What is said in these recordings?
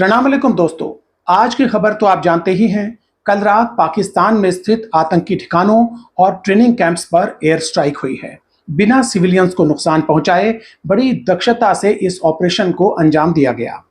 प्रणाम अलैकुम दोस्तों। आज की खबर तो आप जानते ही हैं। कल रात पाकिस्तान में स्थित आतंकी ठिकानों और ट्रेनिंग कैंप्स पर एयर स्ट्राइक हुई है। बिना सिविलियंस को नुकसान पहुंचाए बड़ी दक्षता से इस ऑपरेशन को अंजाम दिया गया।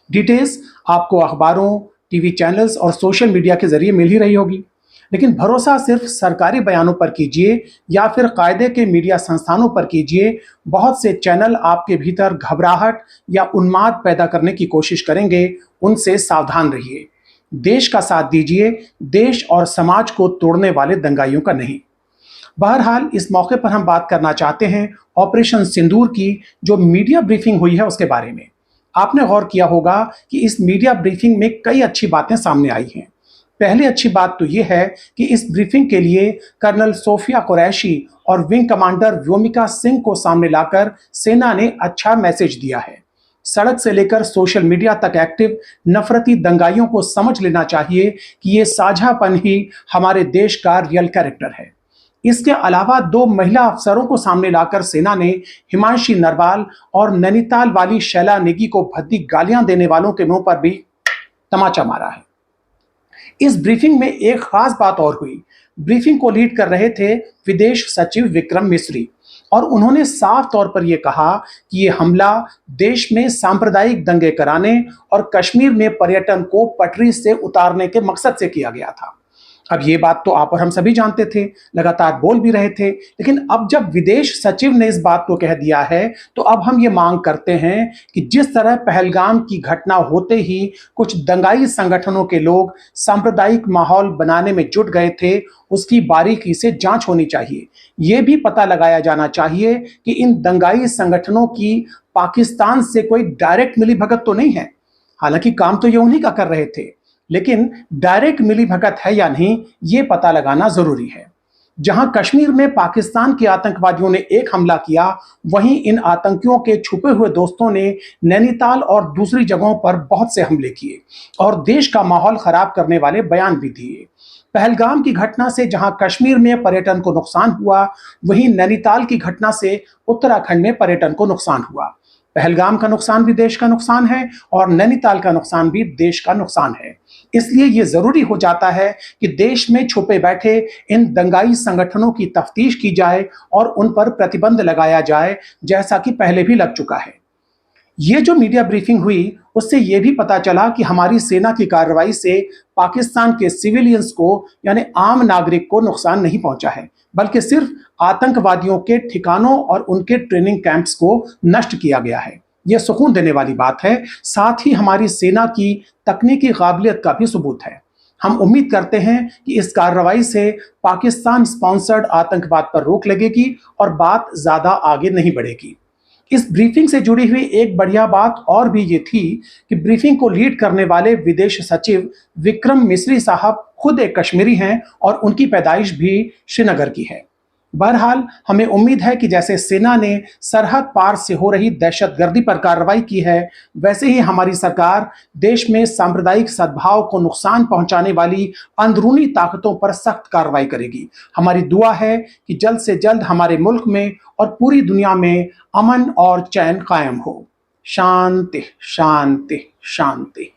डिटेल्स आपको अखबारों, टीवी चैनल्स और सोशल मीडिया के जरिए मिल ही रही होगी, लेकिन भरोसा सिर्फ सरकारी बयानों पर कीजिए या फिर कायदे के मीडिया संस्थानों पर कीजिए। बहुत से चैनल आपके भीतर घबराहट या उन्माद पैदा करने की कोशिश करेंगे, उनसे सावधान रहिए। देश का साथ दीजिए, देश और समाज को तोड़ने वाले दंगाइयों का नहीं। बहरहाल इस मौके पर हम बात करना चाहते हैं ऑपरेशन सिंदूर की जो मीडिया ब्रीफिंग हुई है उसके बारे में। आपने गौर किया होगा कि इस मीडिया ब्रीफिंग में कई अच्छी बातें सामने आई हैं। पहली अच्छी बात तो यह है कि इस ब्रीफिंग के लिए कर्नल सोफिया कुरैशी और विंग कमांडर व्योमिका सिंह को सामने लाकर सेना ने अच्छा मैसेज दिया है। सड़क से लेकर सोशल मीडिया तक एक्टिव नफरती दंगाइयों को समझ लेना चाहिए कि ये साझापन ही हमारे देश का रियल कैरेक्टर है। इसके अलावा दो महिला अफसरों को सामने लाकर सेना ने हिमांशी नरवाल और नैनीताल वाली शैला नेगी को भद्दी गालियां देने वालों के मुंह पर भी तमाचा मारा है। इस ब्रीफिंग में एक खास बात और हुई। ब्रीफिंग को लीड कर रहे थे विदेश सचिव विक्रम मिस्री और उन्होंने साफ तौर पर यह कहा कि यह हमला देश में सांप्रदायिक दंगे कराने और कश्मीर में पर्यटन को पटरी से उतारने के मकसद से किया गया था। अब ये बात तो आप और हम सभी जानते थे, लगातार बोल भी रहे थे, लेकिन अब जब विदेश सचिव ने इस बात को कह दिया है तो अब हम ये मांग करते हैं कि जिस तरह पहलगाम की घटना होते ही कुछ दंगाई संगठनों के लोग सांप्रदायिक माहौल बनाने में जुट गए थे, उसकी बारीकी से जांच होनी चाहिए। ये भी पता लगाया जाना चाहिए कि इन दंगाई संगठनों की पाकिस्तान से कोई डायरेक्ट मिलीभगत तो नहीं है। हालांकि काम तो ये उन्हीं का कर रहे थे, लेकिन डायरेक्ट मिलीभगत है या नहीं ये पता लगाना जरूरी है। जहां कश्मीर में पाकिस्तान के आतंकवादियों ने एक हमला किया, वहीं इन आतंकियों के छुपे हुए दोस्तों ने नैनीताल और दूसरी जगहों पर बहुत से हमले किए और देश का माहौल खराब करने वाले बयान भी दिए। पहलगाम की घटना से जहां कश्मीर में पर्यटन को नुकसान हुआ, वहीं नैनीताल की घटना से उत्तराखंड में पर्यटन को नुकसान हुआ। पहलगाम का नुकसान भी देश का नुकसान है और नैनीताल का नुकसान भी देश का नुकसान है। इसलिए यह जरूरी हो जाता है कि देश में छुपे बैठे इन दंगाई संगठनों की तफ्तीश की जाए और उन पर प्रतिबंध लगाया जाए, जैसा कि पहले भी लग चुका है। ये जो मीडिया ब्रीफिंग हुई उससे यह भी पता चला कि हमारी सेना की कार्रवाई से पाकिस्तान के सिविलियंस को यानी आम नागरिक को नुकसान नहीं पहुंचा है, बल्कि सिर्फ आतंकवादियों के ठिकानों और उनके ट्रेनिंग कैंप्स को नष्ट किया गया है। यह सुकून देने वाली बात है, साथ ही हमारी सेना की तकनीकी काबिलियत का भी सबूत है। हम उम्मीद करते हैं कि इस कार्रवाई से पाकिस्तान स्पॉन्सर्ड आतंकवाद पर रोक लगेगी और बात ज्यादा आगे नहीं बढ़ेगी। इस ब्रीफिंग से जुड़ी हुई एक बढ़िया बात और भी ये थी कि ब्रीफिंग को लीड करने वाले विदेश सचिव विक्रम मिस्री साहब खुद एक कश्मीरी हैं और उनकी पैदाइश भी श्रीनगर की है। बहरहाल हमें उम्मीद है कि जैसे सेना ने सरहद पार से हो रही दहशतगर्दी पर कार्रवाई की है, वैसे ही हमारी सरकार देश में सांप्रदायिक सद्भाव को नुकसान पहुंचाने वाली अंदरूनी ताकतों पर सख्त कार्रवाई करेगी। हमारी दुआ है कि जल्द से जल्द हमारे मुल्क में और पूरी दुनिया में अमन और चैन कायम हो। शांति शांति शांति।